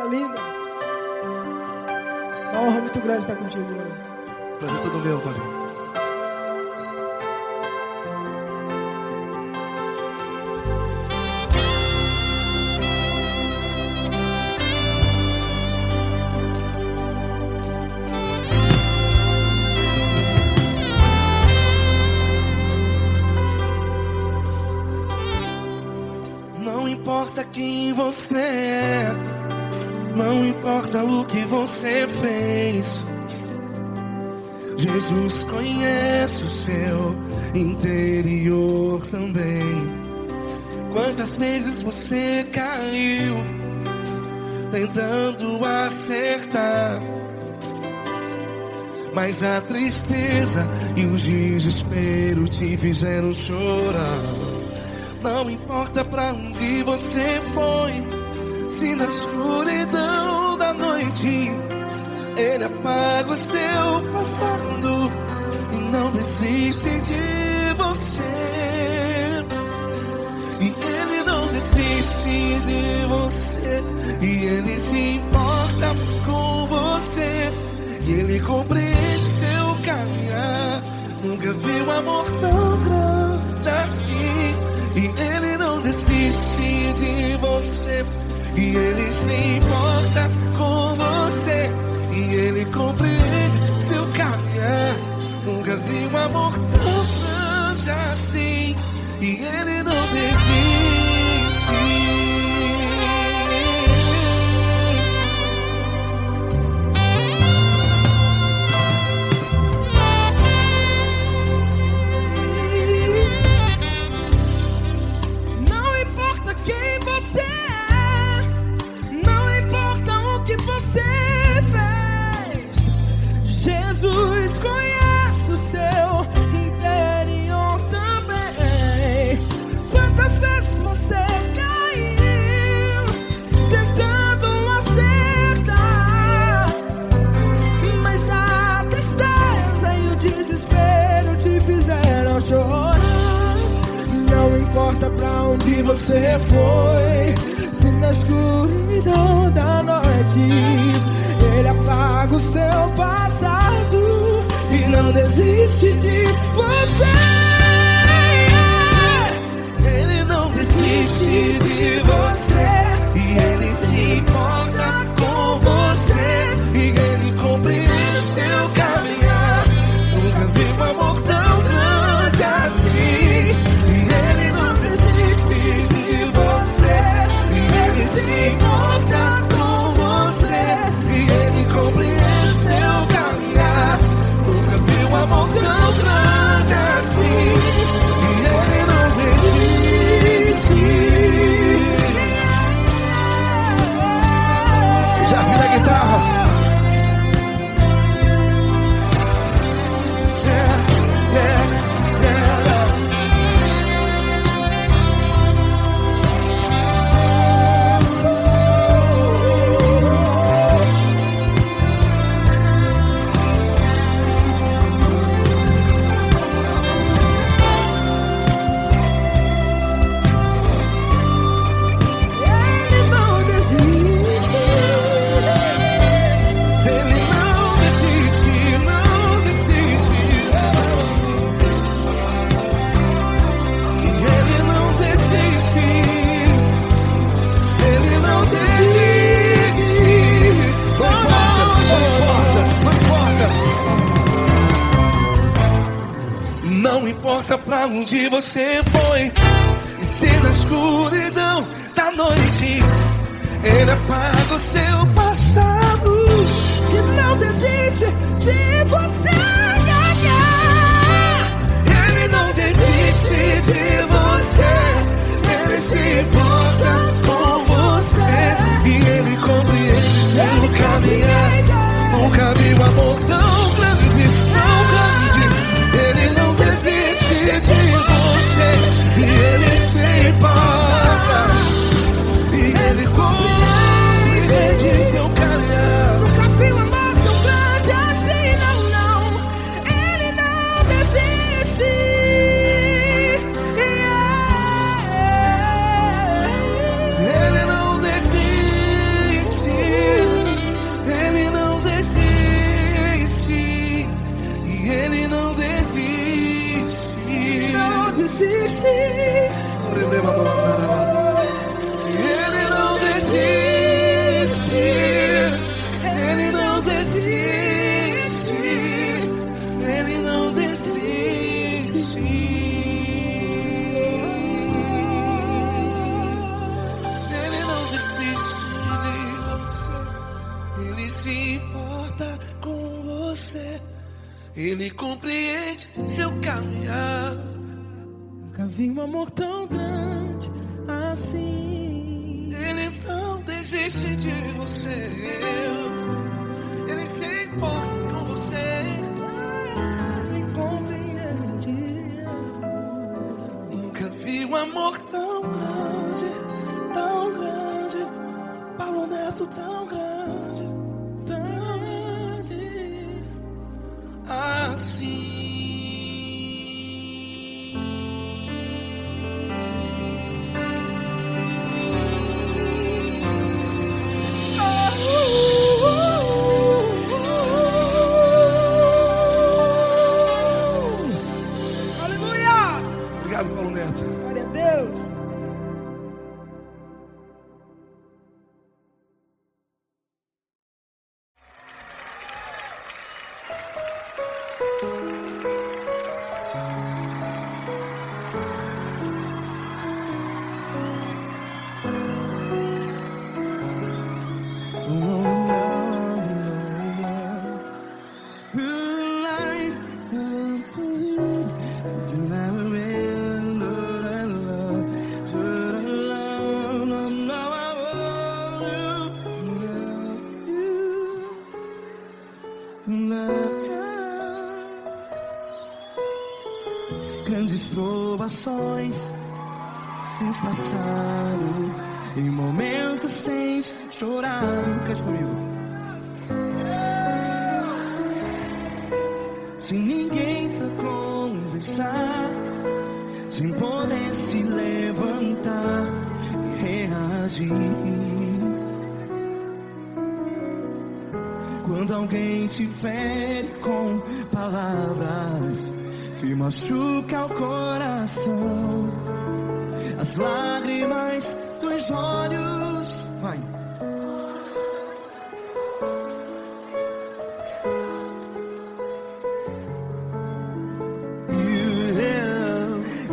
linda. Uma honra muito grande estar contigo hoje. Prazer todo meu, Paulinho. Não importa quem você é, não importa o que você fez, Jesus conhece o seu interior também. Quantas vezes você caiu tentando acertar, mas a tristeza e o desespero te fizeram chorar. Não importa pra onde você foi, se na escuridão da noite Ele apaga o seu passado e não desiste de você. E Ele não desiste de você, e Ele se importa com você, e Ele compreende seu caminhar. Nunca vi um amor tão grande assim. E Ele não desiste de você, e Ele se importa com você, e Ele compreende seu caminhar. Nunca vi um amor tão grande assim. E Ele não desiste. Jesus conhece o seu interior também. Quantas vezes você caiu tentando acertar, mas a tristeza e o desespero te fizeram chorar. Não importa pra onde você foi, se na escuridão da noite Ele apaga o seu passado e não desiste de você. Ele não desiste de você, e Ele se importa com você, e Ele compreende seu caminhar. Nunca vi um amor tão grande assim. E Ele não desiste de você, e Ele se importa com você, e Ele compreende seu caminhar. Nunca vi um amor tão grande assim. E Ele não desiste. Já vi na guitarra. Yeah, yeah, yeah. Não importa pra onde você foi, e se na escuridão da noite Ele apaga o seu passado E não desiste de você. Ele não desiste de você, Ele se importa com você, e Ele compreende seu caminhar. Nunca vi um amor tão grande, tão grande. Ele não desiste de você, e Ele se importa, e Ele compreende Ele compreende seu caminhar. Nunca vi um amor tão grande assim. Ele não desiste de você. Ele se importa com você. Ele compreende. Nunca vi um amor tão grande, Paulo Neto tão grande, assim. Aleluia! Obrigado, Paulo Neto. Glória a Deus. Grandes provações tens passado, em momentos tens chorado. Cante comigo. Sem ninguém pra conversar, sem poder se levantar e reagir. Quando alguém te fere com palavras que machuca o coração, as lágrimas dos olhos, vai.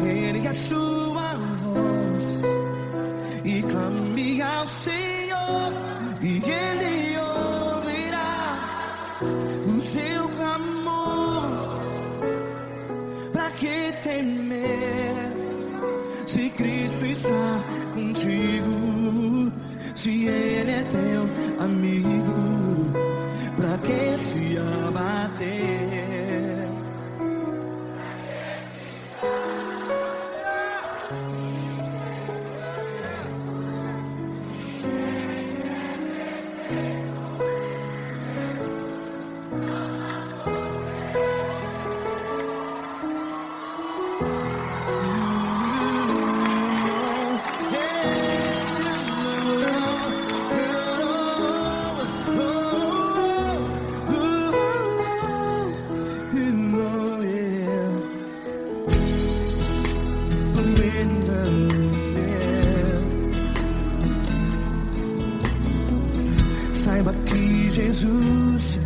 Ergue a sua voz e clame ao Senhor, e Ele ouvirá o seu clamor. Pra que temer, se Cristo está contigo? Se Ele é teu amigo, pra que se abater? Saiba que Jesus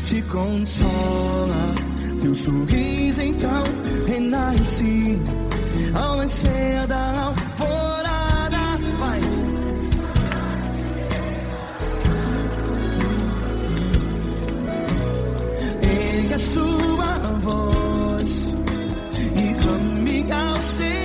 te consola, teu sorriso então renasce ao nascer da alvorada. Vai. Ergue a sua voz e clame ao Senhor.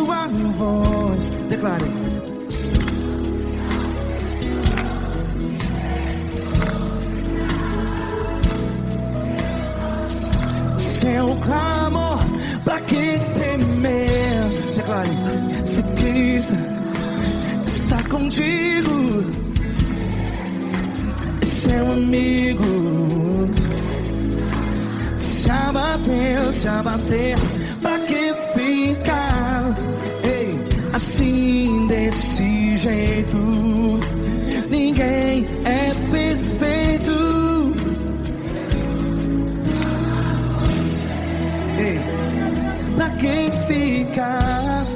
tua voz. Declare. Seu clamor, pra que temer? Declare. Se Cristo está contigo, é seu amigo. Se abater, pra que ficar? Ei, assim desse jeito, ninguém é perfeito. Ei, pra que ficar?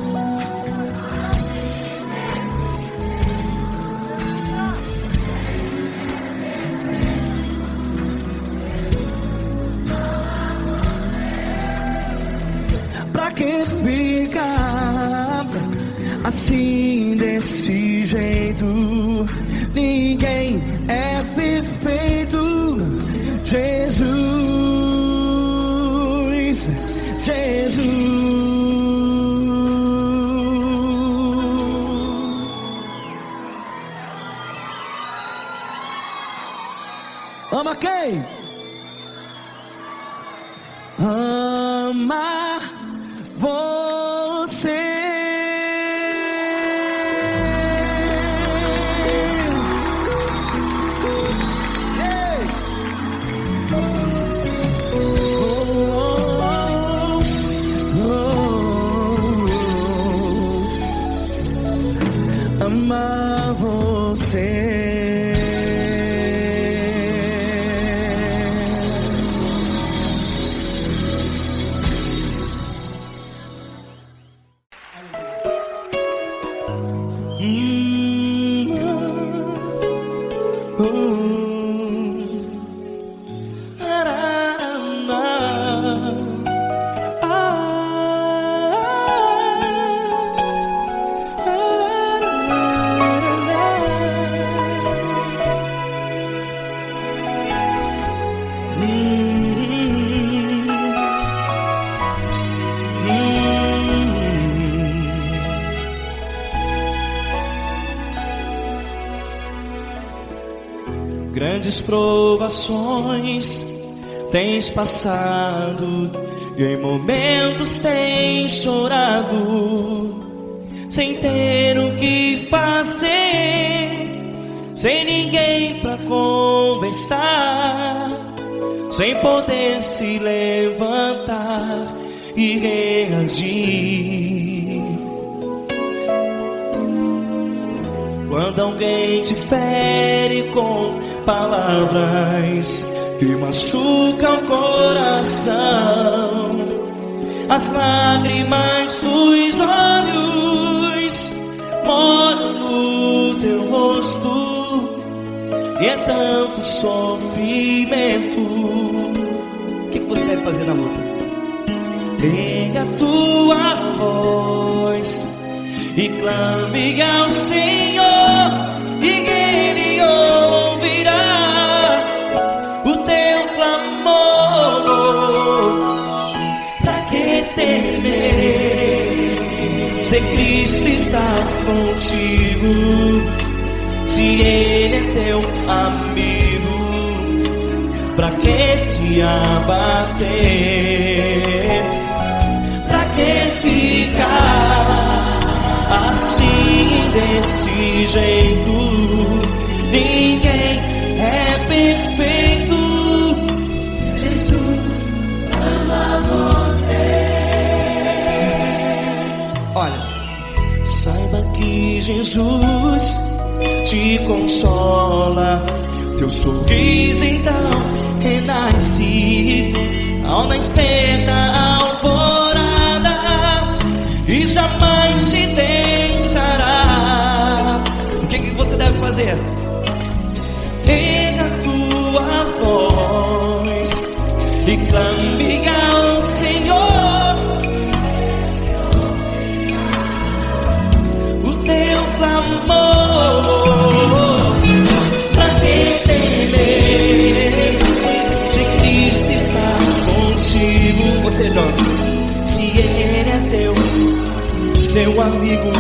Pra que ficar assim desse jeito? Ninguém é perfeito. Jesus, Jesus. Ama quem? Ama você. Ei. Amar você. Grandes provações tens passado, e em momentos tens chorado, sem ter o que fazer, sem ninguém pra conversar, sem poder se levantar e reagir. Quando alguém te fere com palavras que machucam o coração, as lágrimas dos olhos molham no teu rosto, e é tanto sofrimento. O que você deve fazer na luta? Pega a tua voz e clame ao Senhor, e Ele ouvirá o teu clamor. Pra que temer, se Cristo está contigo, se Ele é teu amigo? Pra que se abater? Pra que ficar assim desse jeito? Ninguém é perfeito. Jesus ama você. Olha, saiba que Jesus te consola, teu sorriso então renasce ao nascer da alvorada, e jamais te deixará. O que você deve fazer? Pega a tua voz e clame ao Senhor, o teu clamor. Pra que temer, se Cristo está contigo? Você teu amigo,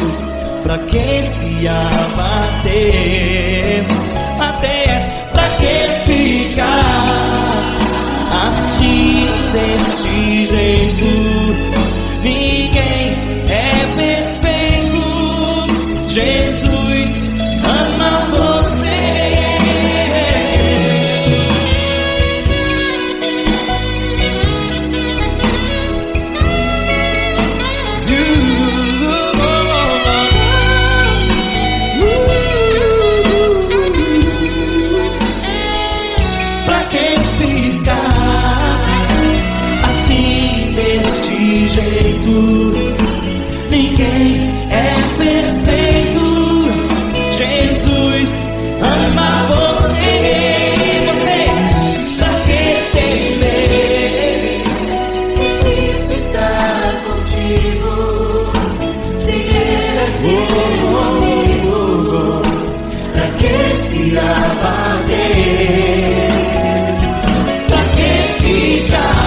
pra que se abater? Até pra que ficar assim desse jeito? Ninguém é perfeito. Jesus ama você. Pra que ficar assim desse jeito? Ninguém é perfeito. Jesus ama você. Pra que temer? Se Cristo está contigo, se Ele é teu amigo, Pra que se abater? Pra que ficar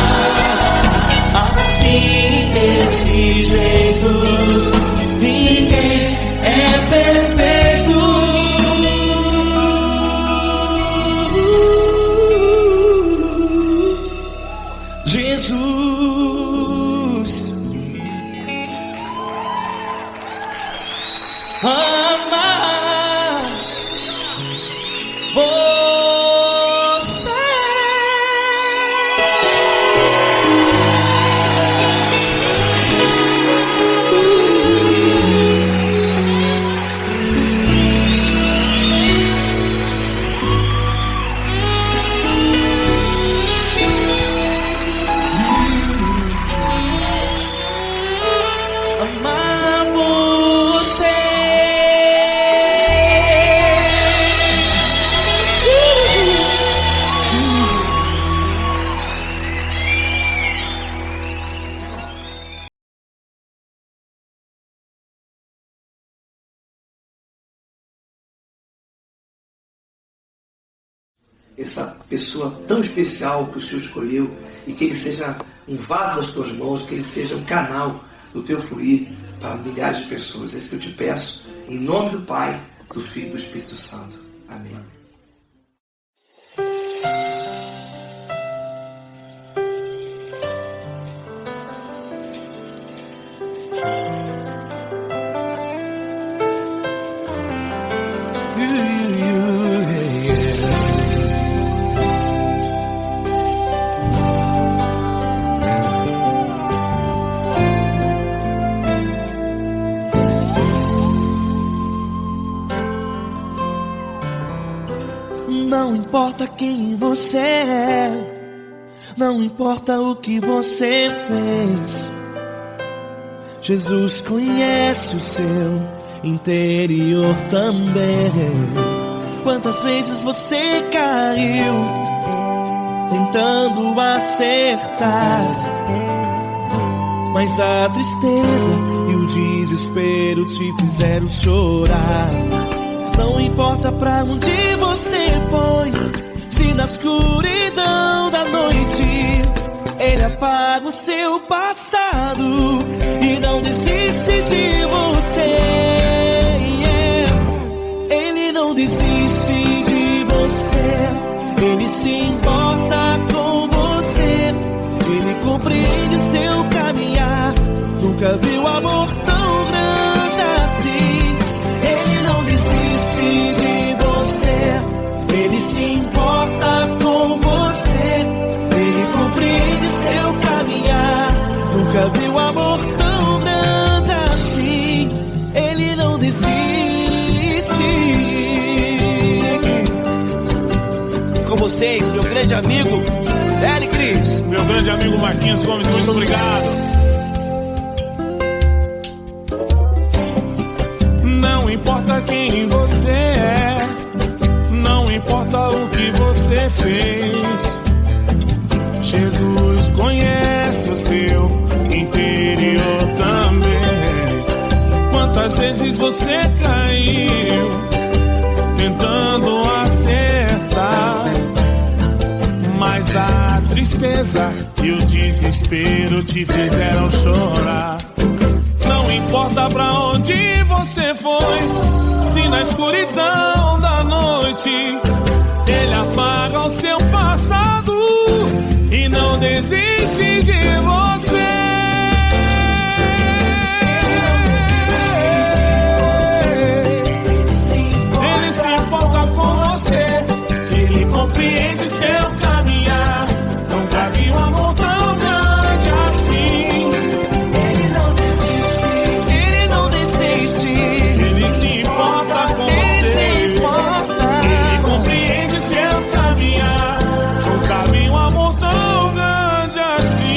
assim desse jeito? Ninguém é perfeito. Jesus ama você. Amar você. Essa pessoa tão especial que o Senhor escolheu, e que ele seja um vaso das tuas mãos, que ele seja um canal do teu fluir para milhares de pessoas. É isso que eu te peço, em nome do Pai, do Filho e do Espírito Santo. Amém. Não importa quem você é, não importa o que você fez, Jesus conhece o seu interior também. Quantas vezes você caiu tentando acertar, mas a tristeza e o desespero te fizeram chorar. Não importa pra onde você foi, se na escuridão da noite Ele apaga o seu passado e não desiste de você. Ele não desiste de você, Ele se importa com você, Ele compreende o seu caminhar. Nunca viu amor tão grande assim. Ele não desiste de você, Ele se importa com você, Ele compreende seu caminhar. Nunca viu amor tão grande assim. Ele não desiste. Com vocês, meu grande amigo L. Cris. Meu grande amigo Marquinhos Gomes, muito obrigado. Não importa quem você é, não importa o que você fez, Jesus conhece o seu interior também. Quantas vezes você caiu tentando acertar, mas a tristeza e o desespero te fizeram chorar. Não Não importa pra onde você foi, se na escuridão da noite ele apaga o seu passado e não desiste de você. Ele se importa com você, ele compreende seu caminhar. Nunca vi um amor tão grande assim. Ele não desiste, ele se importa com você, ele compreende seu caminhar. Nunca vi um amor tão grande assim.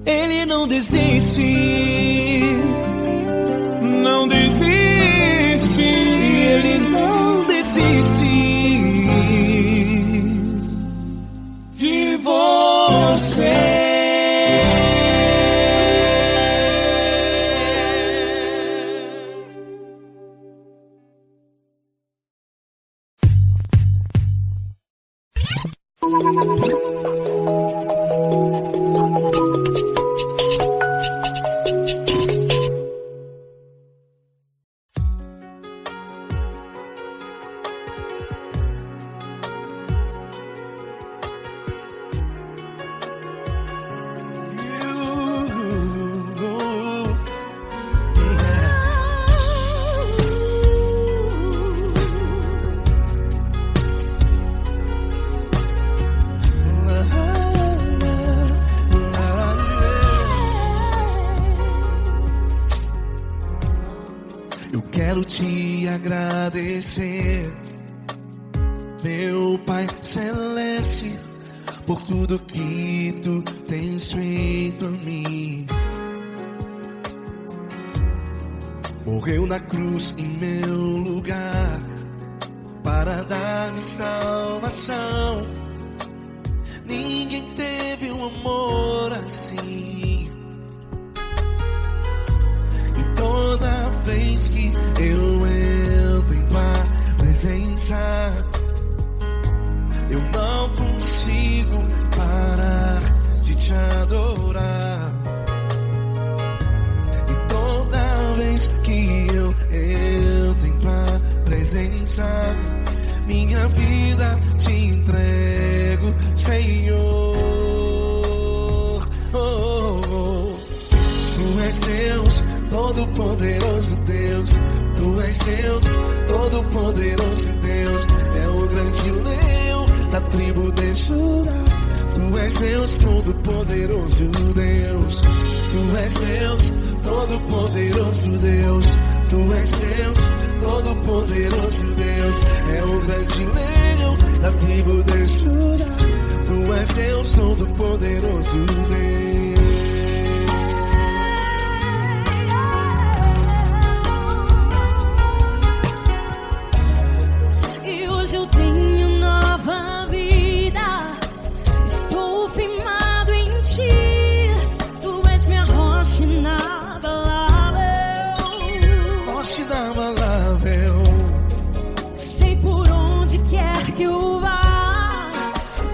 Ele não desiste, não desiste, ele não desiste de você. Eu quero te agradecer, meu Pai Celeste, por tudo que tu tens feito a mim. Morreu na cruz em meu lugar para dar-me salvação. Ninguém teve um amor assim. E toda vez que eu entro em tua presença, eu não consigo parar de te adorar. E toda vez que eu entro em tua presença, minha vida te entrego, Senhor. Tu és Deus, Todo-Poderoso Deus. Tu és Deus, Todo-Poderoso Deus. É o grande leão da tribo de Judá. Tu és Deus, Todo-Poderoso Deus. Tu és Deus, Todo-Poderoso Deus. Tu és Deus, Todo-Poderoso Deus. É o grande leão da tribo de Judá. Tu és Deus, Todo-Poderoso Deus. E hoje eu tenho nova vida. Estou firmado em ti. Tu és minha rocha inabalável. Rocha inabalável. Sei por onde quer que eu vá,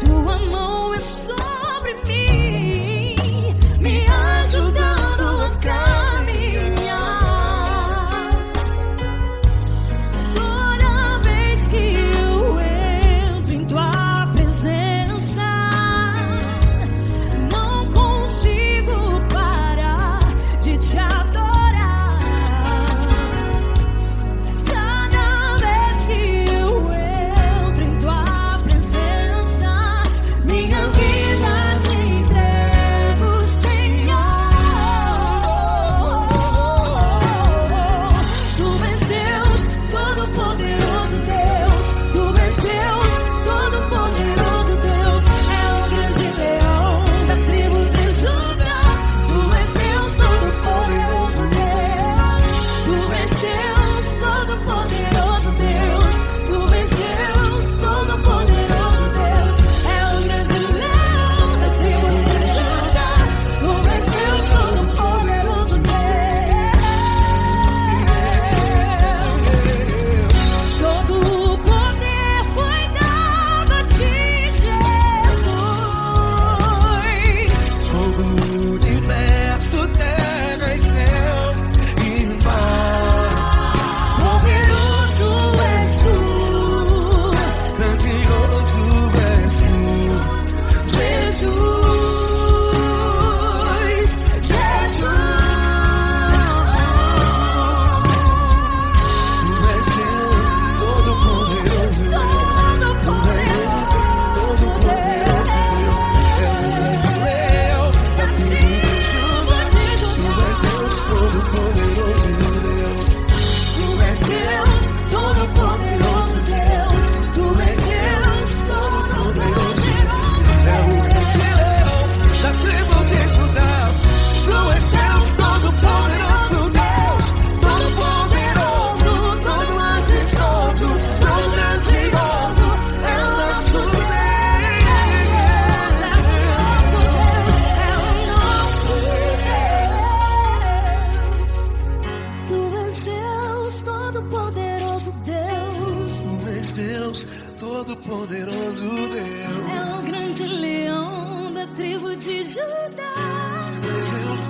tua mão é sobre mim.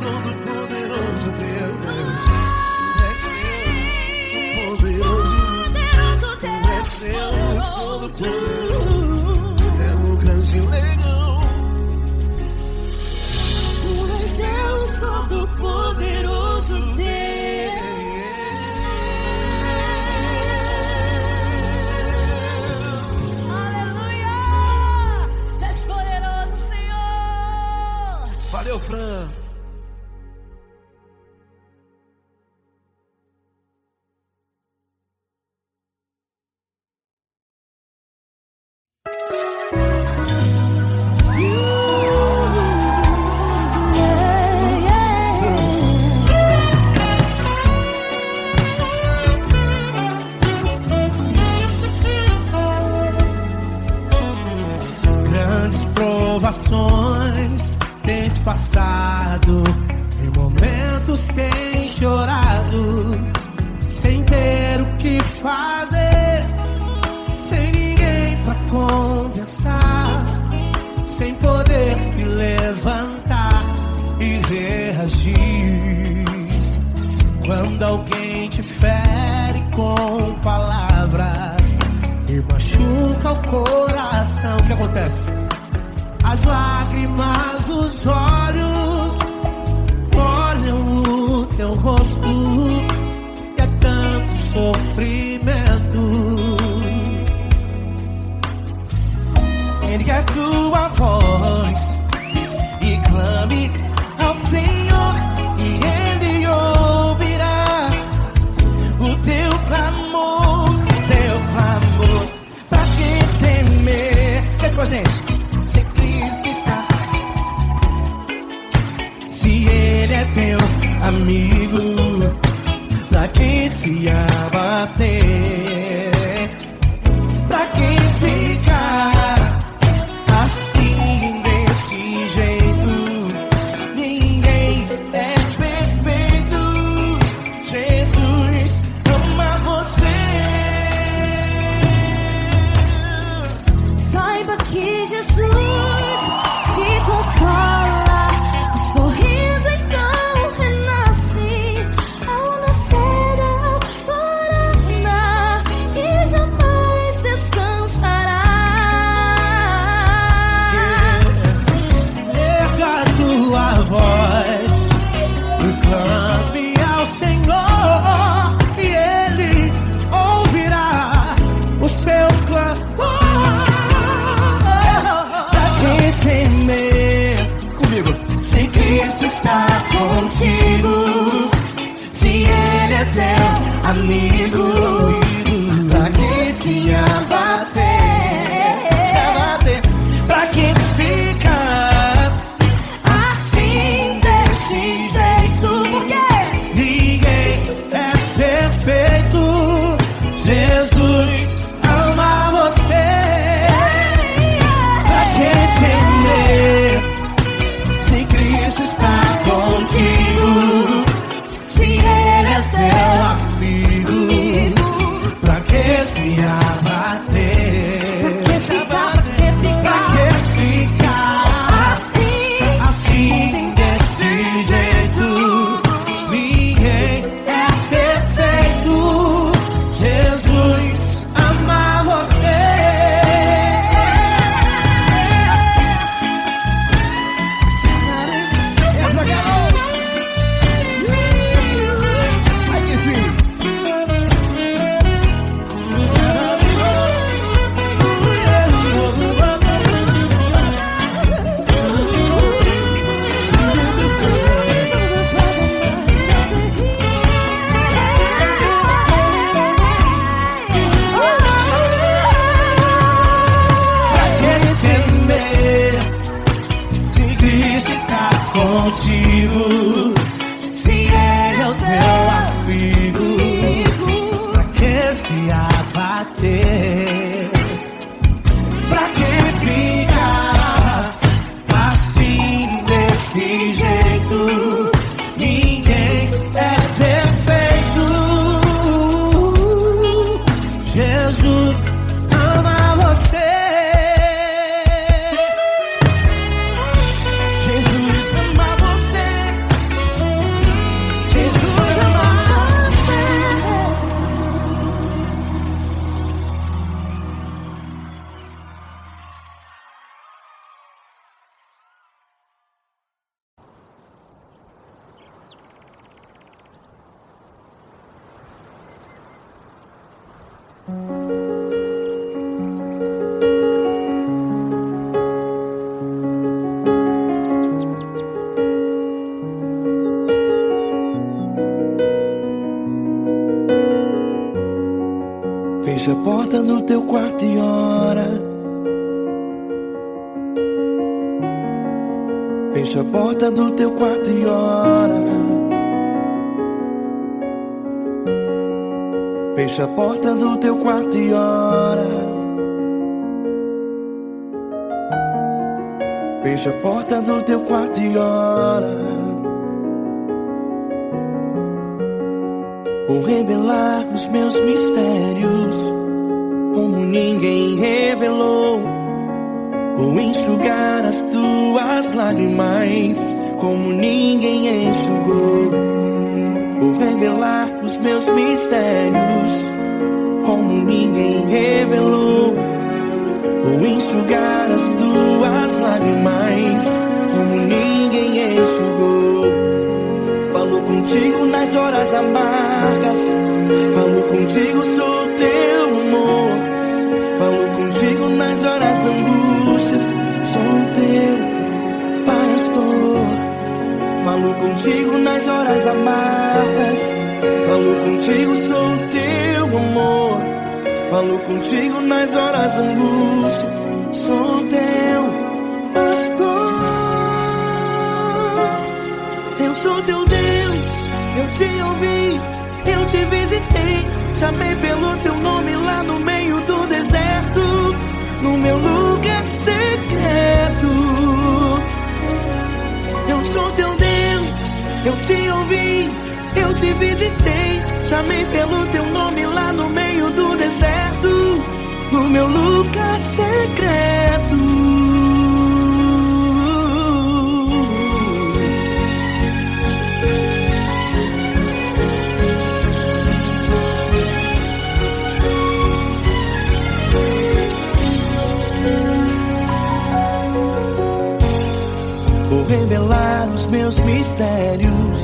Todo-Poderoso Deus, és Deus, Todo-Poderoso, é o grande leão. Tu és Deus, Todo-Poderoso Deus. Aleluia! Tu és poderoso, Senhor. Valeu, Fran. Grandes provações tens passado, em momentos tens chorado, sem ter o que fazer, sem ninguém pra conversar, sem poder se levantar e reagir. Quando alguém te fere com palavras e machuca o coração, o que acontece? As lágrimas dos olhos molham o teu rosto, e é tanto sofrimento. Ergue a tua voz e clame ao Senhor, e Ele ouvirá o teu clamor, pra que temer? Cante com a gente. Se Cristo está, se Ele é teu amigo, pra que se abater? Pra que ficar assim do teu quarto e ora. Fecha a porta do teu quarto e ora. Fecha a porta do teu quarto e ora. Fecha a porta do teu quarto e ora. Vou revelar os meus mistérios como ninguém revelou. Vou enxugar as tuas lágrimas como ninguém enxugou. Vou revelar os meus mistérios como ninguém revelou. Vou enxugar as tuas lágrimas como ninguém enxugou. Falo contigo nas horas amargas, falo contigo, sou teu amor. Falo contigo nas horas da angústias, sou teu pastor. Falo contigo nas horas amargas, falo contigo, sou teu amor. Falo contigo nas horas da angústias, sou teu pastor. Eu sou teu Deus, eu te ouvi, eu te visitei. Chamei pelo teu nome lá no meio do deserto, no meu lugar secreto. Eu sou teu Deus, eu te ouvi, eu te visitei. Chamei pelo teu nome lá no meio do deserto, no meu lugar secreto. Vou revelar os meus mistérios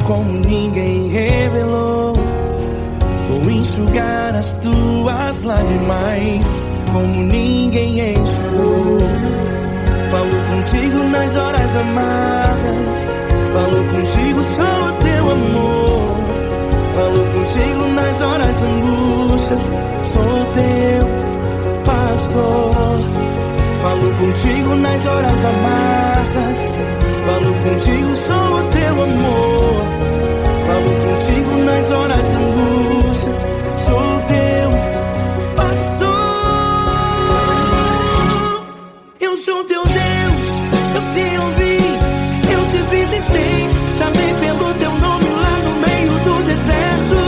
como ninguém revelou. Vou enxugar as tuas lágrimas como ninguém enxugou. Falo contigo nas horas amargas, falo contigo, sou teu amor. Falo contigo nas horas angústias, sou teu pastor. Falo contigo nas horas amargas, falo contigo, sou teu amor. Falo contigo nas horas angústias, sou teu pastor. Eu sou teu Deus, eu te ouvi, eu te visitei. Chamei pelo teu nome lá no meio do deserto,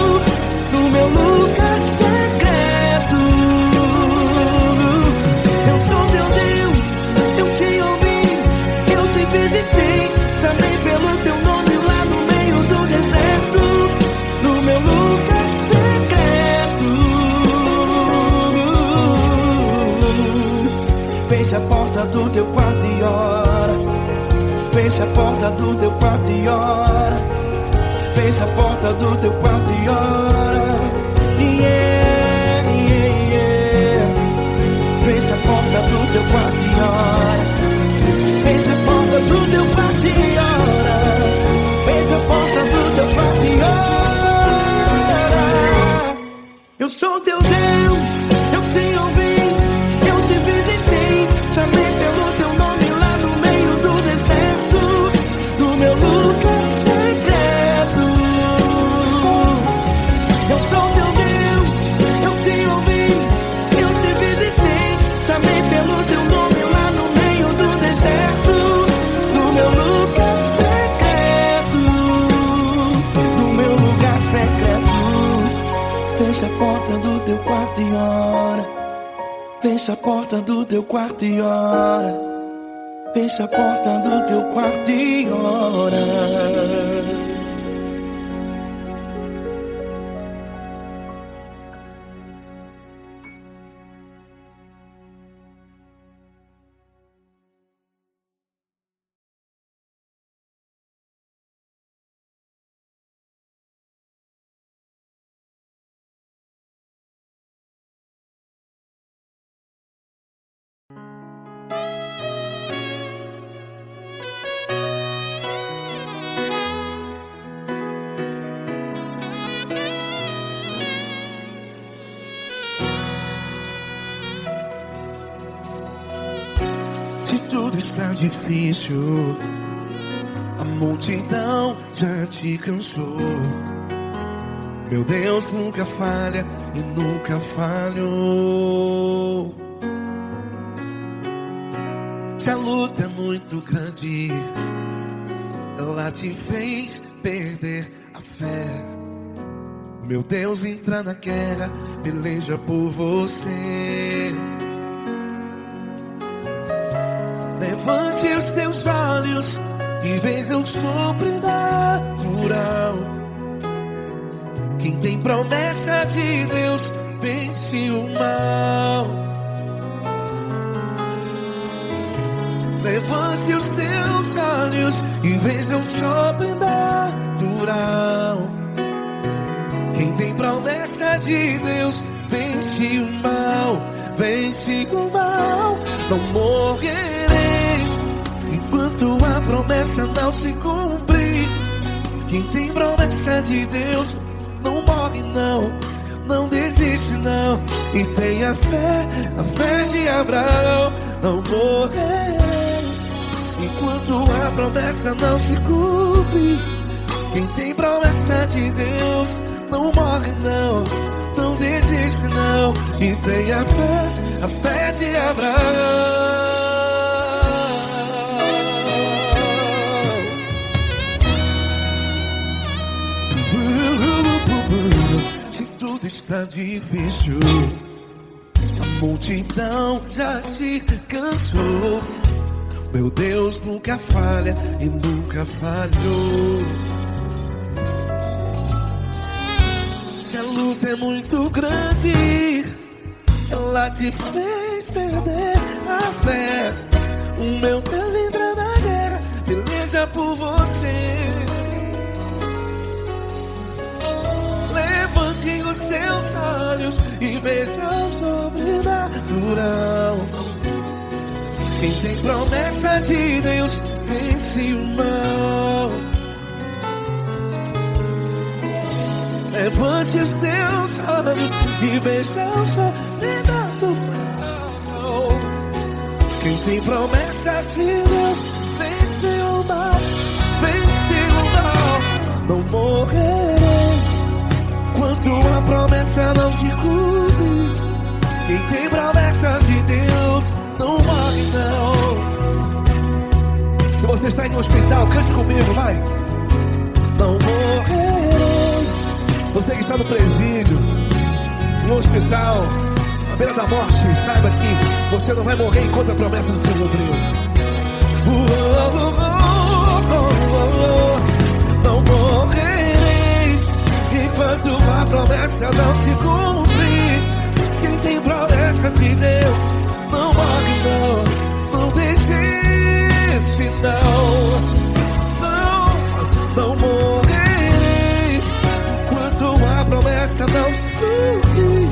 no meu lugar secreto. Eu sou teu Deus, eu te ouvi, eu te visitei. Chamei pelo teu nome lá no meio do deserto, no meu lugar secreto. Fecha a porta do teu quarto e ora. Fecha a porta do teu quarto e ora. Fecha a porta do teu quarto e ora. Yeah, yeah, yeah. Fecha a porta do teu quarto e ora. Fecha a porta do teu quarto e ora. Fecha a porta do teu quarto e ora. Eu sou teu Deus, eu te ouvi, eu te visitei. Chamei pelo teu nome lá no meio do deserto, no meu lugar secreto. Eu sou teu Deus, eu te ouvi, eu te visitei. Chamei pelo teu nome lá no meio do deserto, no meu lugar secreto, no meu lugar secreto. Fecha a porta do teu quarto e ora. Fecha a porta do teu quarto e ora. Fecha a porta do teu quarto e ora. Se tudo está difícil, a multidão já te cansou. Meu Deus nunca falha e nunca falhou. Se a luta é muito grande, ela te fez perder a fé. Meu Deus entra na guerra, peleja por você. Levante os teus olhos e veja o sobrenatural. Quem tem promessa de Deus vence o mal. Levante os teus olhos e veja o sobrenatural. Quem tem promessa de Deus vence o mal. Vence o mal. Não morrerei enquanto a promessa não se cumprir. Quem tem promessa de Deus não morre não, não desiste não. E tenha fé, a fé de Abraão. Não morrerei enquanto a promessa não se cumpre. Quem tem promessa de Deus não morre não, não desiste não. E tenha fé, a fé de Abraão. Se tudo está difícil, a multidão já te cansou. Meu Deus nunca falha e nunca falhou. Se a luta é muito grande, ela te fez perder a fé. O meu Deus entra na guerra, peleja por você. Levante os teus olhos e veja o sobrenatural. Quem tem promessa de Deus vence o mal. Levante os teus olhos e veja o sobrenatural. Quem tem promessa de Deus vence o mal. Vence o mal. Não morrerei enquanto a promessa não se cumpre. Quem tem promessa de Deus não morre não. Se você está em um hospital, cante comigo, vai. Não morrerei. Você que está no presídio, no hospital, à beira da morte, saiba que você não vai morrer enquanto a promessa não se cumpriu. Não morrerei enquanto a promessa não se cumprir. Quem tem promessa de Deus não morre não, não desiste não. Não morrerei enquanto a promessa não se cumprir.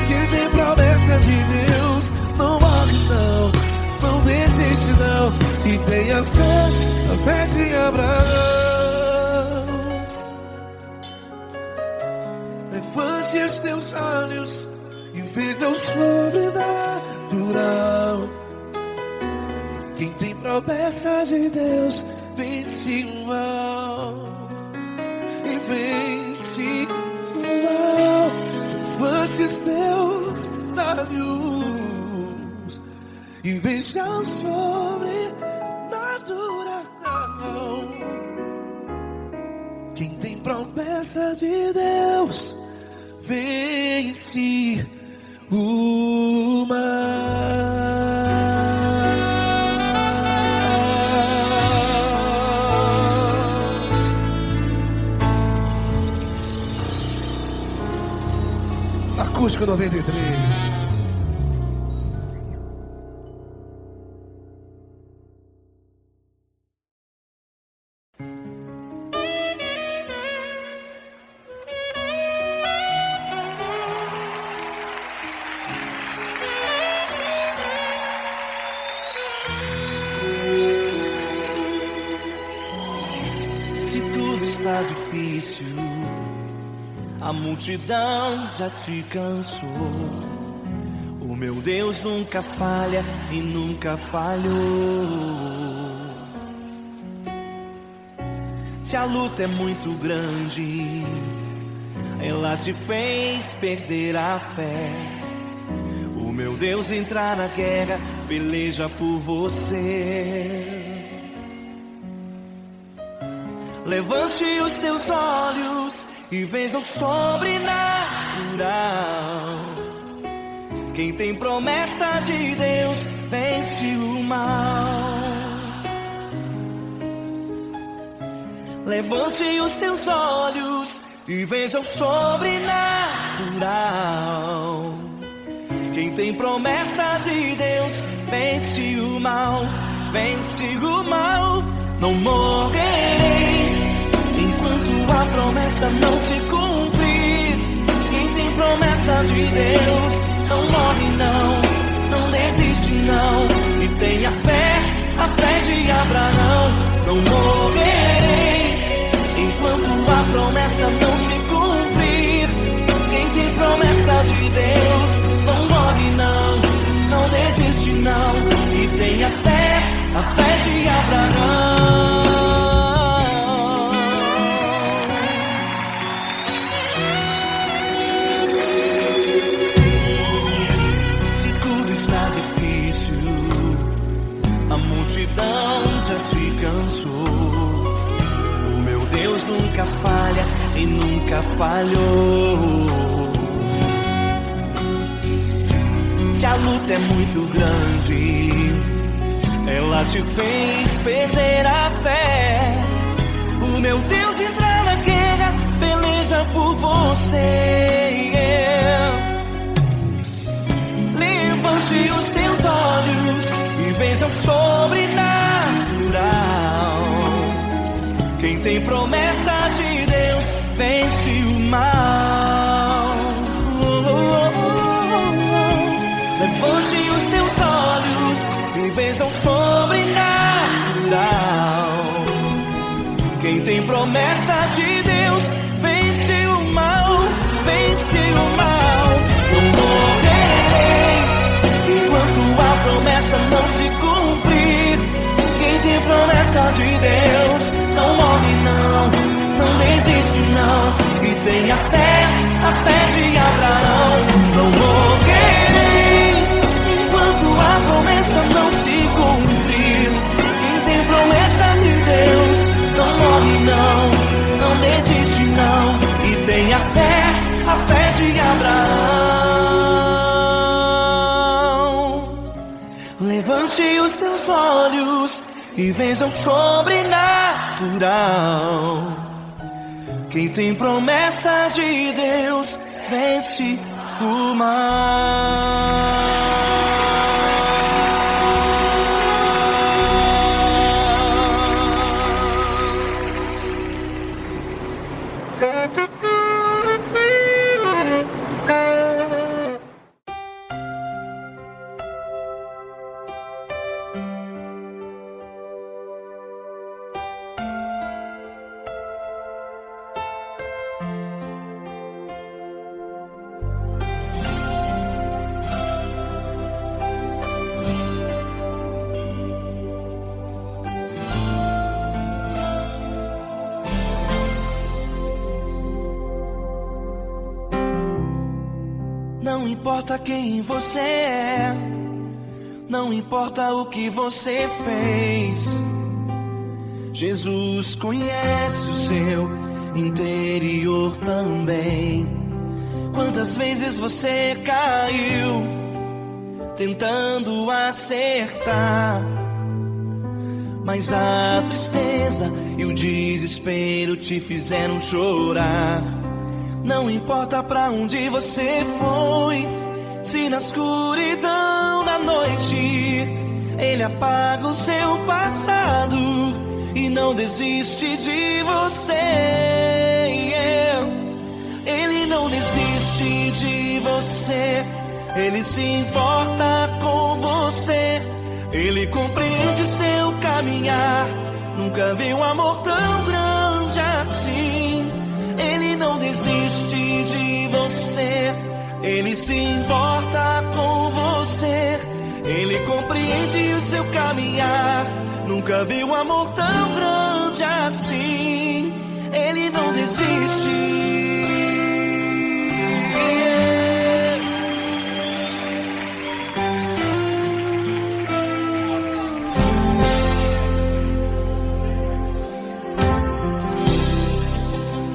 Quem tem promessa de Deus não morre não, não desiste não. E tenha fé, a fé de Abraão. Levante os teus olhos e veja o sobrenatural. Quem tem promessa de Deus vence o mal. E vence o mal. Levante os teus olhos e veja o sobrenatural. Quem tem promessa de Deus vence o mal. Acústico 93. Se tudo está difícil, a multidão já te cansou. O meu Deus nunca falha e nunca falhou. Se a luta é muito grande, ela te fez perder a fé. O meu Deus entrar na guerra, peleja por você. Levante os teus olhos e veja o sobrenatural. Quem tem promessa de Deus vence o mal. Levante os teus olhos e veja o sobrenatural. Quem tem promessa de Deus vence o mal, vence o mal. Não morrerei enquanto a promessa não se cumprir. Quem tem promessa de Deus não morre não desiste não. E tenha fé, a fé de Abraão. Não morrerei enquanto a promessa não se cumprir. Quem tem promessa de Deus não morre não desiste não. E tenha fé, a fé de Abraão. Se tudo está difícil, a multidão já te cansou. O meu Deus nunca falha e nunca falhou. Se a luta é muito grande, ela te fez perder a fé. O meu Deus entrar na guerra, peleja por você. Levante os teus olhos e veja o sobrenatural. Quem tem promessa de Deus vence o mal. Levante os teus olhos e veja o sobrenatural. Quem tem promessa de Deus vence o mal, vence o mal. Não morrerei enquanto a promessa não se cumprir. Quem tem promessa de Deus não morre não desiste não. E tenha fé, a fé de Abraão. Não morrerei enquanto a promessa não se cumprir. Quem tem promessa de Deus não morre não desiste não. E tenha fé, a fé de Abraão. Levante os teus olhos e veja o sobrenatural. Quem tem promessa de Deus vence o mal. Não importa quem você é, não importa o que você fez, Jesus conhece o seu interior também. Quantas vezes você caiu tentando acertar, mas a tristeza e o desespero te fizeram chorar. Não importa pra onde você foi, se na escuridão da noite Ele apaga o seu passado e não desiste de você. Ele não desiste de você, Ele se importa com você. Ele compreende seu caminhar, nunca viu um amor tão grande assim. Ele não desiste de você, Ele se importa com você. você. Ele compreende o seu caminhar. Nunca vi um amor tão grande assim. Ele não desiste.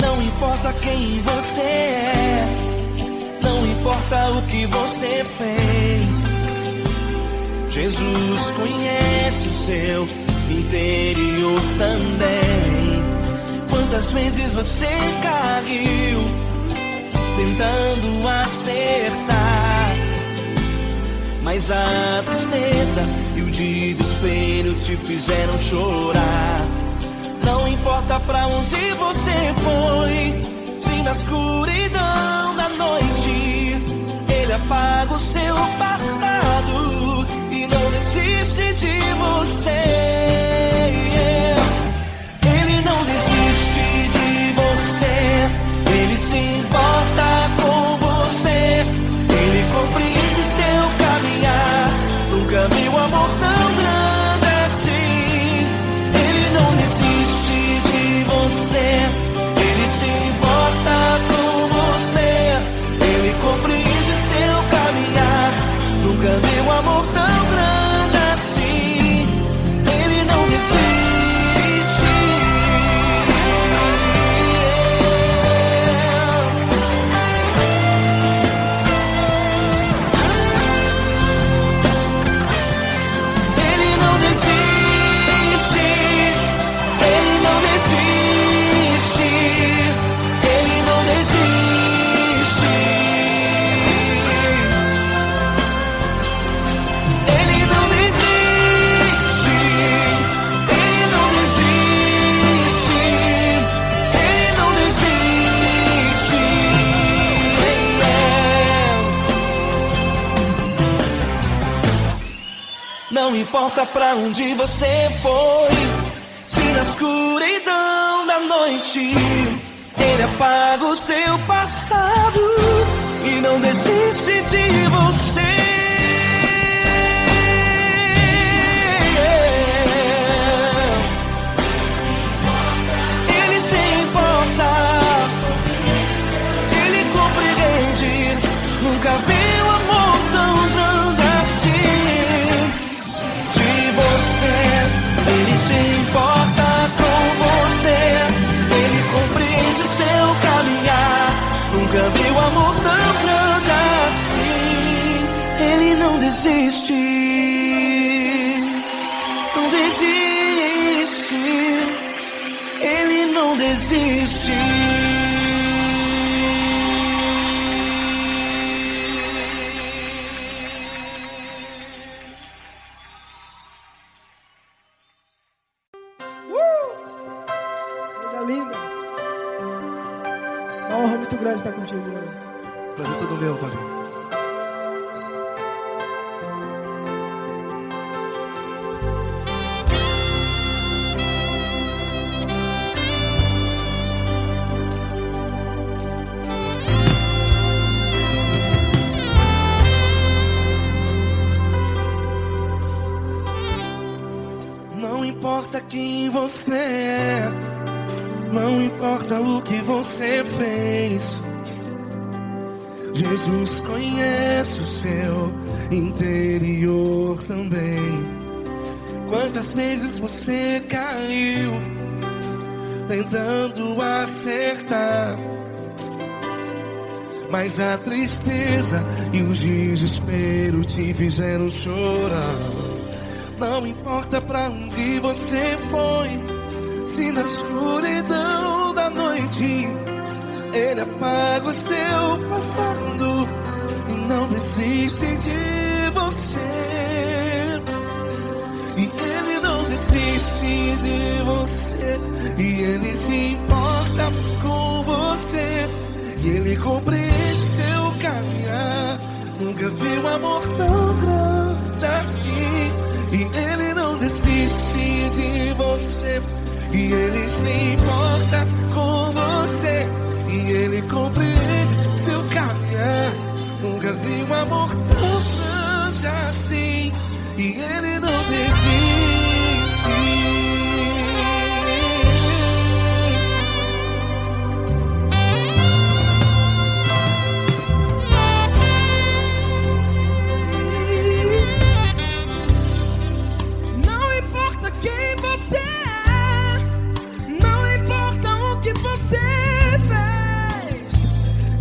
Não importa quem você é, não importa o que você fez, Jesus conhece o seu interior também. Quantas vezes você caiu tentando acertar, mas a tristeza e o desespero te fizeram chorar. Não importa pra onde você foi, se na escuridão da noite Ele apaga o seu passado e não desiste de você. Ele não desiste de você. Ele se importa com você. Ele compreende seu caminhar. Nunca vi um amor tão grande assim. Ele não desiste de você. Ele se importa com você. Ele compreende seu caminhar. Nunca vi um amor tão grande assim. Ele não desiste. Ele não desiste. Ele não desiste. Ele não desiste. Ele não desiste. Ele não desiste. Ele não desiste. Não importa pra onde você foi, se na escuridão da noite Ele apaga o seu passado e não desiste de você. Ele se importa, Ele compreende. Nunca vi um amor tão grande assim de você. Ele se importa com você. Ele compreende o seu caminhar. Nunca vi um amor tão grande assim. Ele não desiste. Não desiste. Ele não desiste. Coisa linda. Uma honra muito grande estar contigo, mano. Prazer todo meu, Paulinho. Não importa quem você é, não importa o que você fez, Jesus conhece o seu interior também. Quantas vezes você caiu tentando acertar, mas a tristeza e o desespero te fizeram chorar. Não importa pra onde você foi, se na escuridão da noite Ele apaga o seu passado e não desiste de você. E Ele não desiste de você. E Ele se importa com você. E Ele compreende seu caminhar. Nunca vi um amor tão grande assim. E Ele não desiste de você. E Ele se importa com você. E Ele compreende seu caminhar. Nunca vi um amor tão grande e Ele não desiste. Não importa quem você é, não importa o que você fez,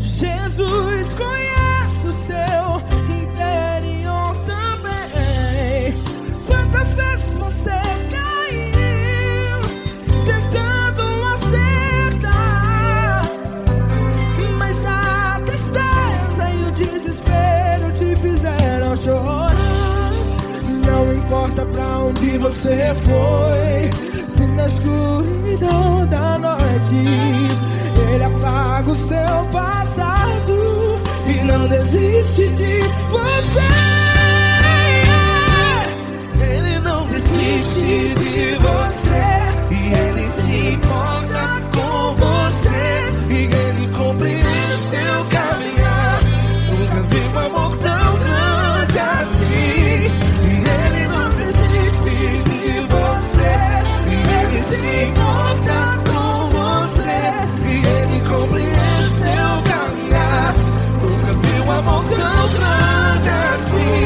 Jesus conhece o seu interior também. Quantas vezes você caiu tentando acertar, mas a tristeza e o desespero te fizeram chorar. Não importa pra onde você foi, se na escuridão da noite Ele apaga o seu passado e não desiste de você. Ele não desiste de você, e Ele se importa com você, e Ele compreende seu caminhar. Nunca vi um amor tão grande assim. E Ele não desiste de você, e Ele se importa com você, e Ele compreende seu caminhar. Nunca vi um amor tão grande assim.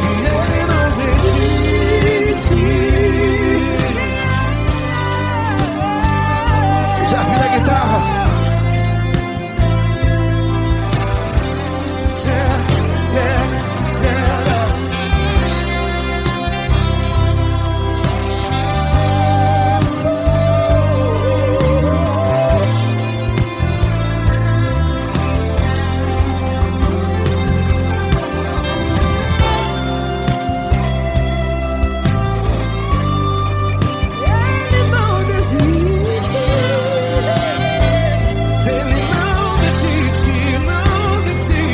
E Ele não desiste. Já vi a guitarra. Ele não desiste. Ele não desiste, não desiste.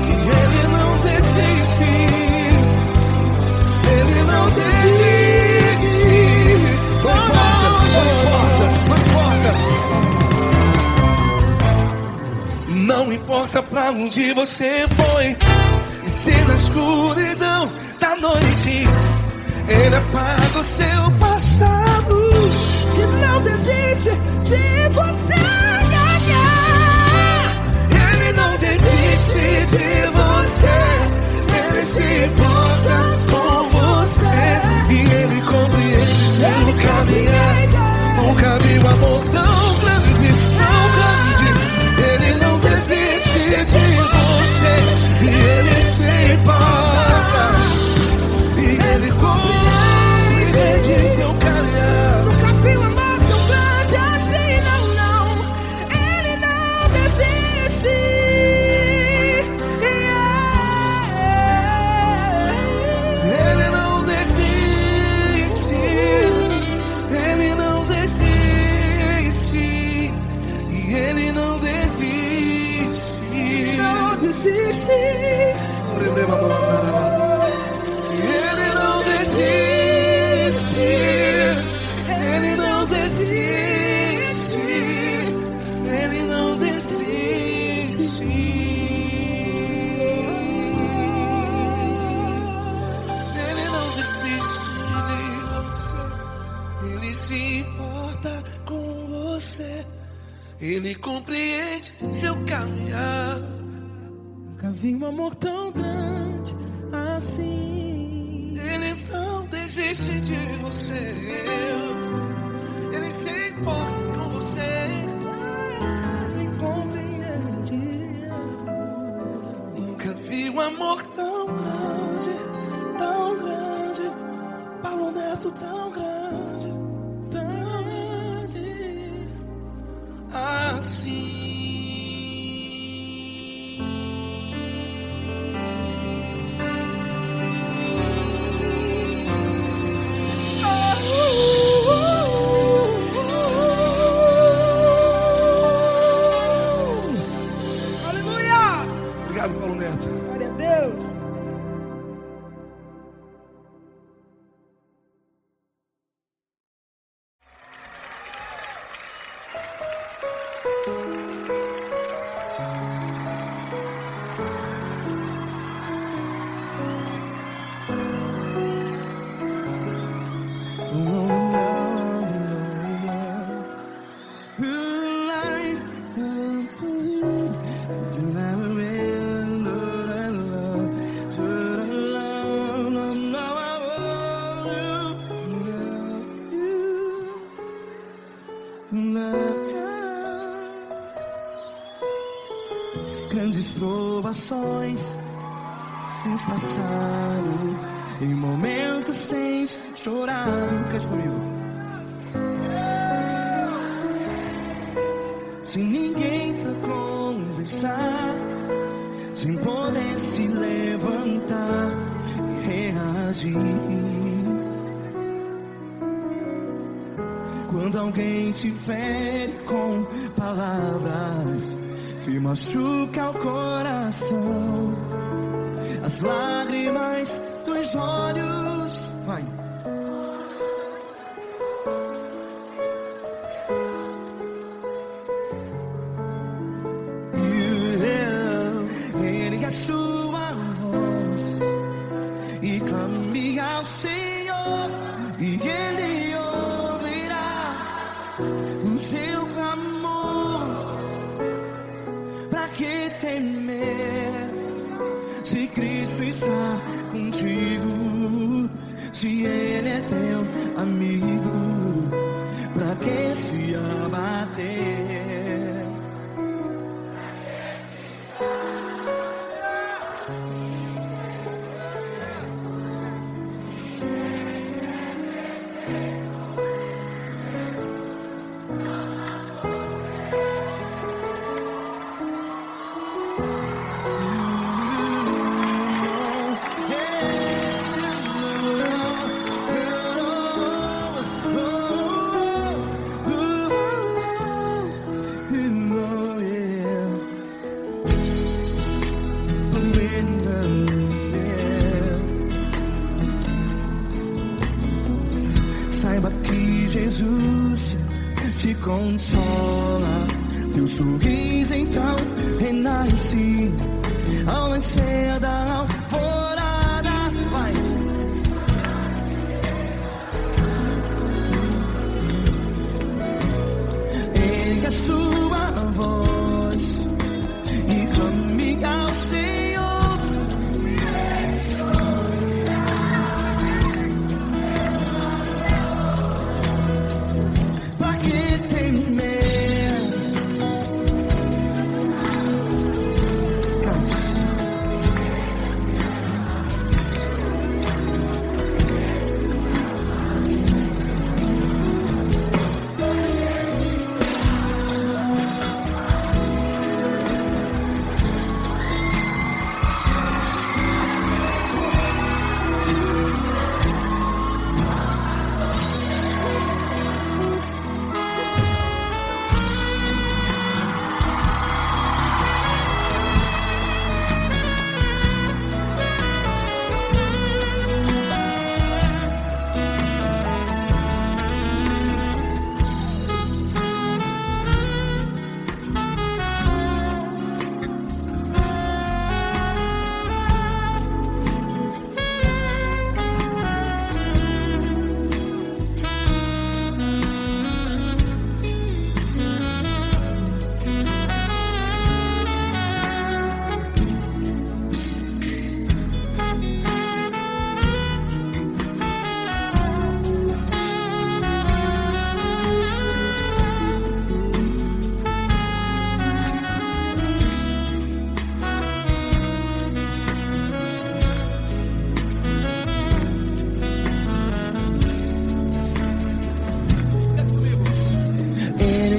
E Ele não desiste. Ele não desiste. Não importa. Não importa pra onde você foi, e se na escuridão da noite Ele apaga o seu passado. E não desiste de você. Ele não desiste de você, Ele se importa com você, e Ele compreende seu caminhar. Nunca vi um amor tão grande, tão grande. Ele não desiste de você, e Ele se importa, e Ele compreende seu caminhar. Nunca vi um amor tão grande assim, não, não. Ele não desiste. Ele não desiste, Ele não desiste, e Ele não desiste. Não desiste. Ele não desiste, Ele não desiste, Ele não desiste. Ele não desiste de você, Ele se importa com você, Ele compreende seu caminhar. Nunca vi um amor tão grande assim. Ele não desiste de você, Ele se importa com você. Ele compreende. Nunca vi um amor tão grande, Paulo Neto tão grande, assim. Aleluia! Obrigado, Paulo Neto. Glória a Deus. grandes provações tens passado, em momentos tens chorado. Cante comigo. Sem ninguém pra conversar, sem poder se levantar e reagir. Quando alguém te fere com palavras que machuca o coração, as lágrimas dos olhos, vai. Ergue a sua voz e clame ao Senhor, e Ele ouvirá o seu clamor. Pra que temer, se Cristo está contigo? Se Ele é teu amigo, pra que se abater? Saiba que Jesus te consola, teu sorriso então renasce ao nascer da alvorada. Vai. Ergue a sua voz e clame ao Senhor.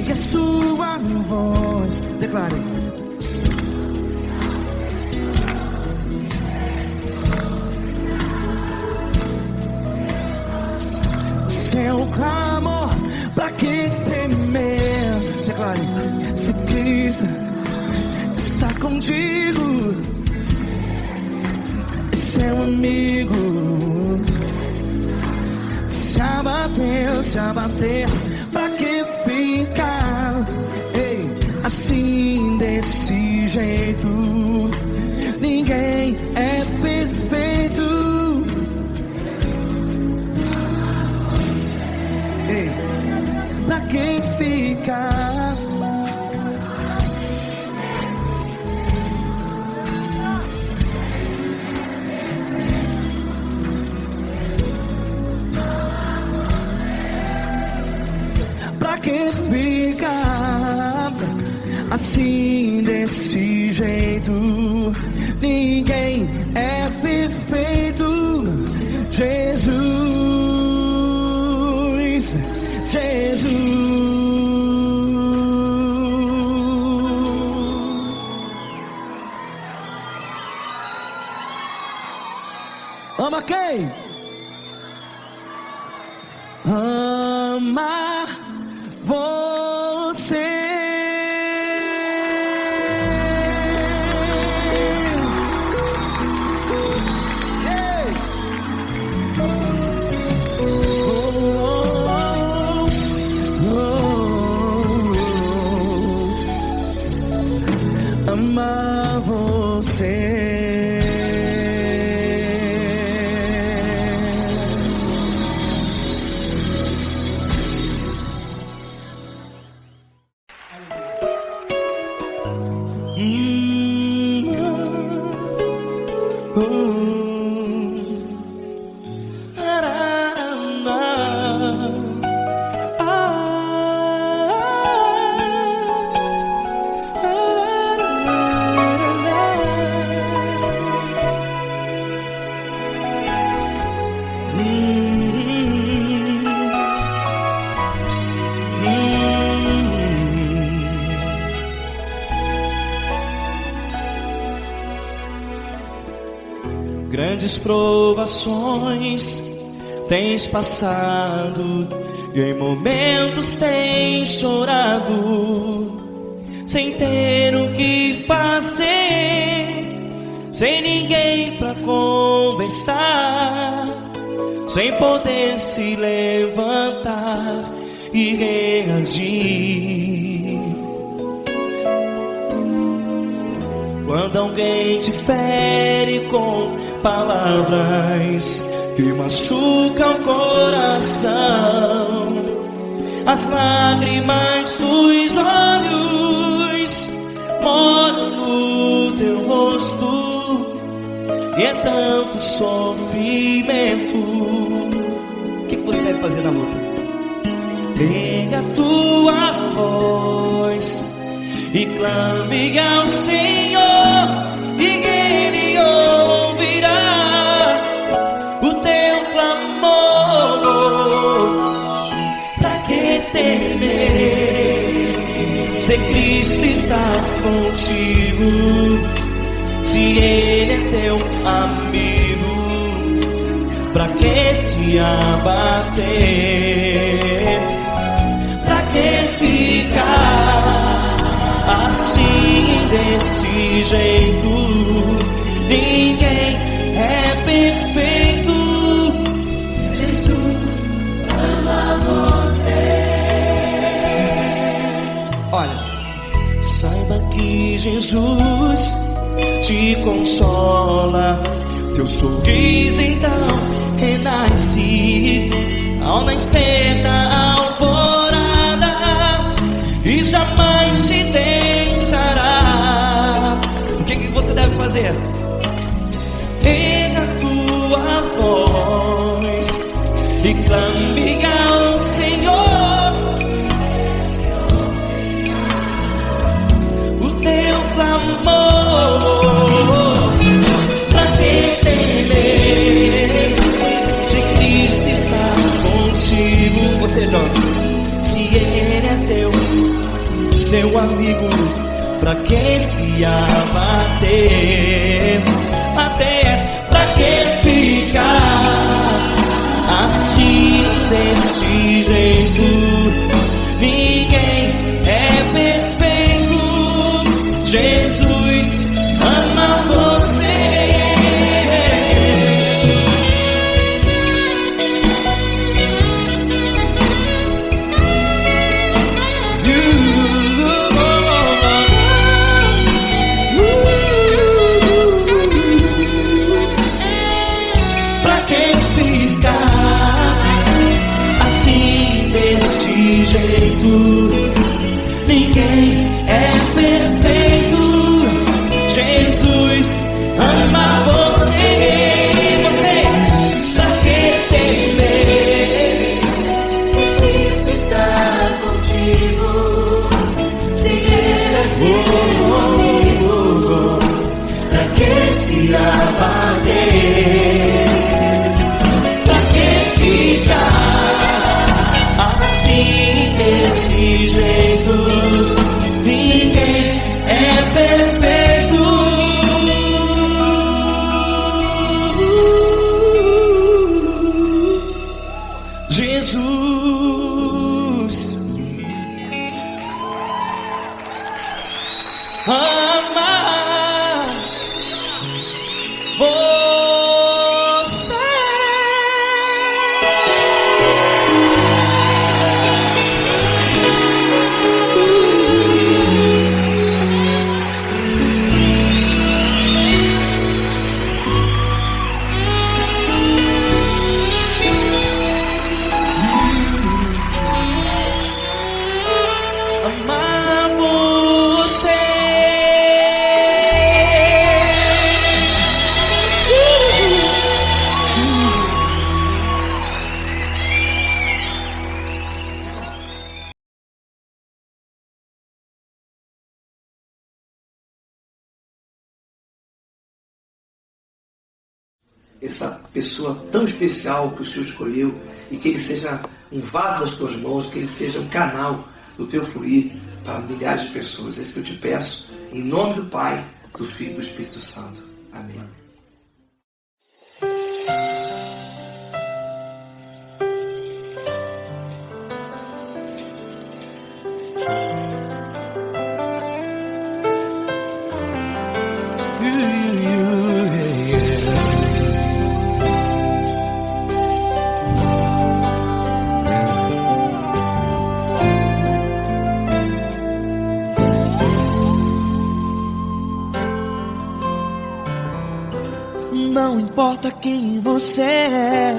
A sua voz, declare. Seu clamor, pra que temer? Declare. Se Cristo está contigo, é seu amigo. Se abater, pra que ficar, ei, assim desse jeito? Ninguém é perfeito. Ei, pra que ficar? Pra que ficar assim desse jeito. Ninguém é perfeito. Jesus, Jesus. Ama quem? Ama você. Ei! Ama você. Grandes provações tens passado, e em momentos tens chorado, sem ter o que fazer, sem ninguém pra conversar, sem poder se levantar e reagir. Quando alguém te fere com palavras que machucam o coração, as lágrimas dos olhos moram no teu rosto, e é tanto sofrimento. O que você deve fazer na luta? Pega a tua voz e clame ao Senhor, e Ele ouvirá o teu clamor. Pra que temer, se Cristo está contigo, se Ele é teu amigo? Pra que se abater? Pra que ficar assim desse jeito? Ninguém é perfeito. Jesus ama você. Olha, saiba que Jesus te consola, teu sorriso então renasce ao nascer da alvorada, e jamais te deixará. O que você deve fazer? Pega a tua voz e clame ao Senhor, o teu clamor. Pra que temer, se Cristo está contigo? Você joga. Se Ele é teu amigo, pra que se abater? Até pra que ficar assim desse jeito? Ninguém é perfeito. Jesus ama você. Ninguém é perfeito. Jesus ama você. Você, pra que temer, Se Cristo está contigo, se Ele é teu essa pessoa tão especial que o Senhor escolheu e que ele seja um vaso das tuas mãos, que ele seja um canal do teu fluir para milhares de pessoas. É isso que eu te peço, em nome do Pai, do Filho e do Espírito Santo. Amém. Não importa quem você é,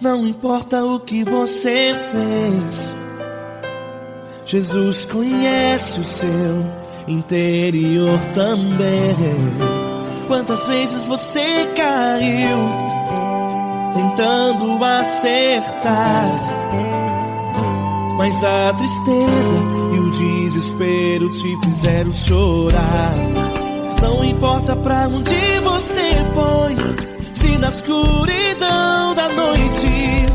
não importa o que você fez, Jesus conhece o seu interior também. Quantas vezes você caiu tentando acertar, mas a tristeza e o desespero te fizeram chorar. Não importa pra onde você foi, se na escuridão da noite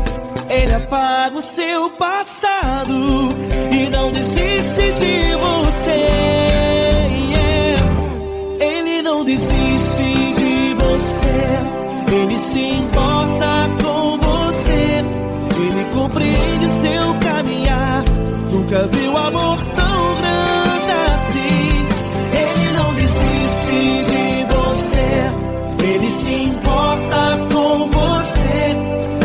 Ele apaga o seu passado e não desiste de você. Ele não desiste de você, Ele se importa com você, Ele compreende o seu caminhar. Nunca viu amor tão grande assim. Ele não desiste de você, Ele se importa com você,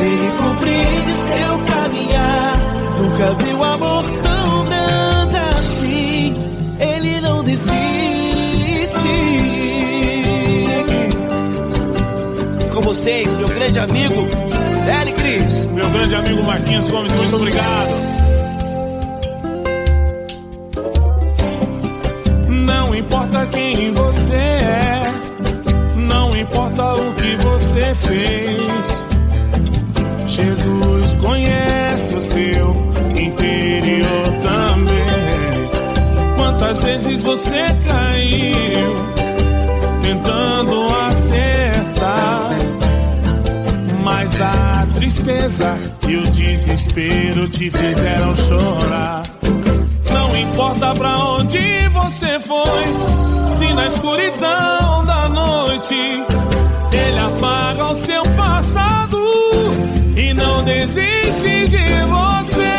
Ele compreende seu caminhar. Nunca viu amor tão grande assim. Ele não desiste. Com vocês, meu grande amigo L. Cris, meu grande amigo Marquinhos Gomes, muito obrigado. Não importa quem você é, não importa o que você fez, Jesus conhece o seu interior também. Quantas vezes você caiu tentando acertar, mas a tristeza e o desespero te fizeram chorar. Não importa pra onde você foi, se na escuridão da noite Ele apaga o seu passado e não desiste de você.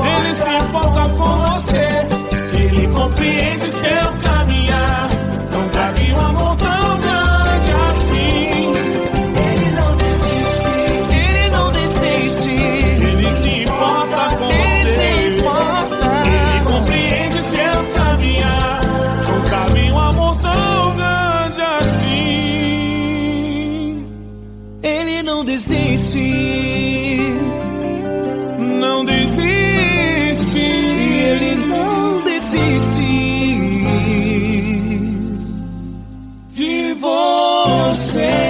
Ele se importa com você, Ele compreende seu caminhar. Nunca vi um amor tão grande assim. Não desiste, não desiste, Ele não desiste de você.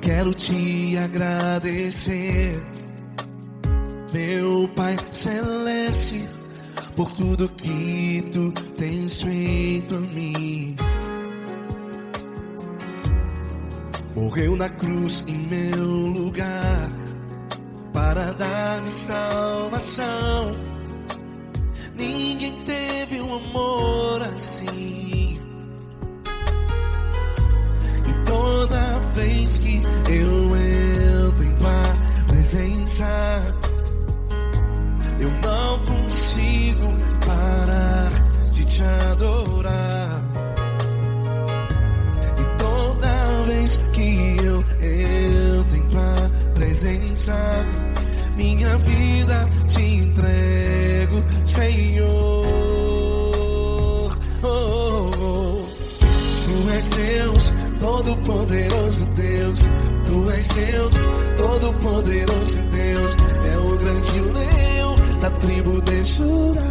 Quero te agradecer, meu Pai Celeste, por tudo que Tu tens feito a mim. Morreu na cruz em meu lugar para dar-me salvação. Ninguém teve um amor assim. E toda vez que eu entro em Tua presença, presença, minha vida te entrego, Senhor. Tu és Deus, todo-poderoso Deus. Tu és Deus, todo-poderoso Deus. É o grande leão da tribo de Judá.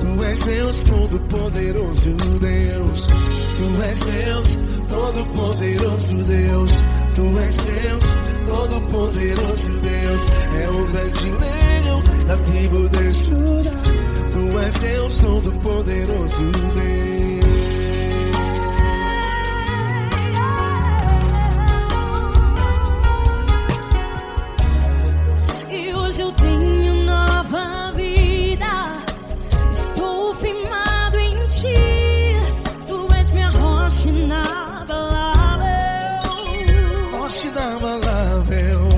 Tu és Deus, todo-poderoso Deus. Tu és Deus, todo-poderoso Deus. Tu és Deus, todo-poderoso Deus. É o grande leão da tribo de Judá. Tu és Deus, todo-poderoso Deus. E hoje eu tenho nova vida. Estou firmado em ti. Tu és minha rocha inabalável. Rocha inabalável.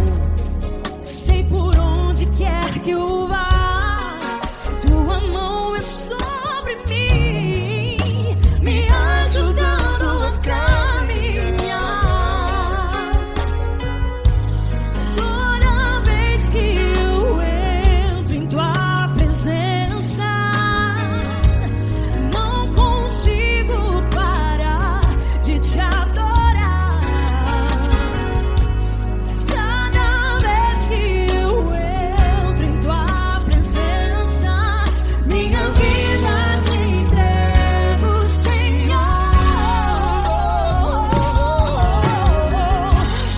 Sei por onde quer que eu vá, tua mão é sobre mim, me ajudando a caminhar. Toda vez que eu entro em tua presença, não consigo parar de te adorar. Cada vez que eu entro em tua presença, minha vida te entrego, Senhor.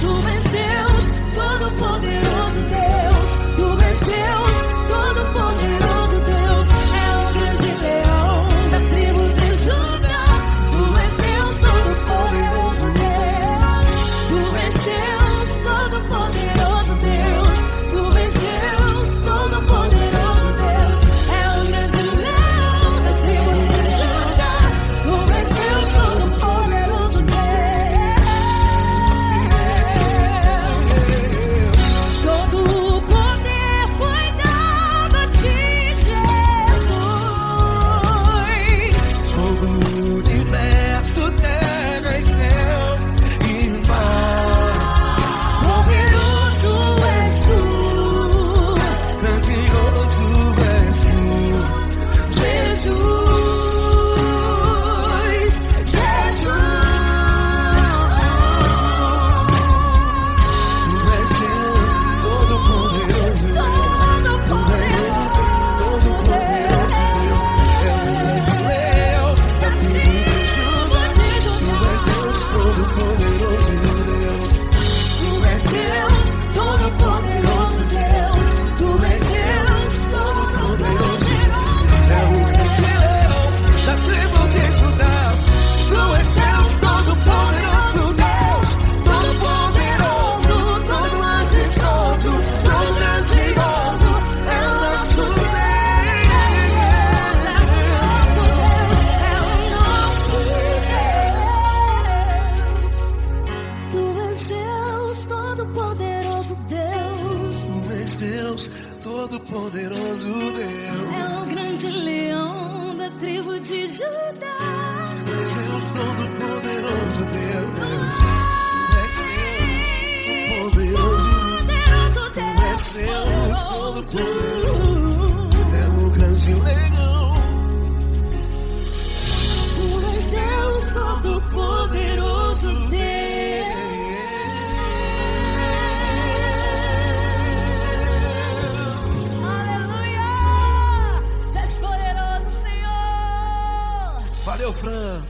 Tu és Deus, todo-poderoso Deus. Tu és Deus, todo-poderoso Deus. É o grande leão da tribo de Judá. Tu és Deus, todo-poderoso Deus. Tu és Deus, todo-poderoso Deus. Tu és Deus, todo-poderoso Deus. É o grande leão da tribo de Judá. Tu és Deus, todo-poderoso Deus. Todo o poder foi dado a ti, Jesus. Todo o universo, terra e céu e mar. Poderoso és tu, Grandioso és tu, Jesus. Jesus. Tu és Deus, todo-poderoso Deus. Todo-poderoso Deus. É o grande leão da tribo de Judá. Tu és Deus, todo-poderoso Deus. Tu és Deus, todo-poderoso Deus. Tu és Deus, todo-poderoso. É o grande leão da tribo de Judá. Tu és Deus, todo-poderoso Deus. Todo-poderoso, todo majestoso, todo grandioso. É o nosso Deus. Tu és Deus, todo-poderoso Deus. Tu és Deus, todo-poderoso Deus. É o grande leão da tribo de Judá. Tu és Deus, todo-poderoso Deus. Tu és Deus, poderoso. Poderoso Tu és Deus, Deus. todo-poderoso. É o grande leão. Tu és Deus, todo-poderoso Deus. Aleluia! Tu és poderoso, Senhor. Valeu, Fran.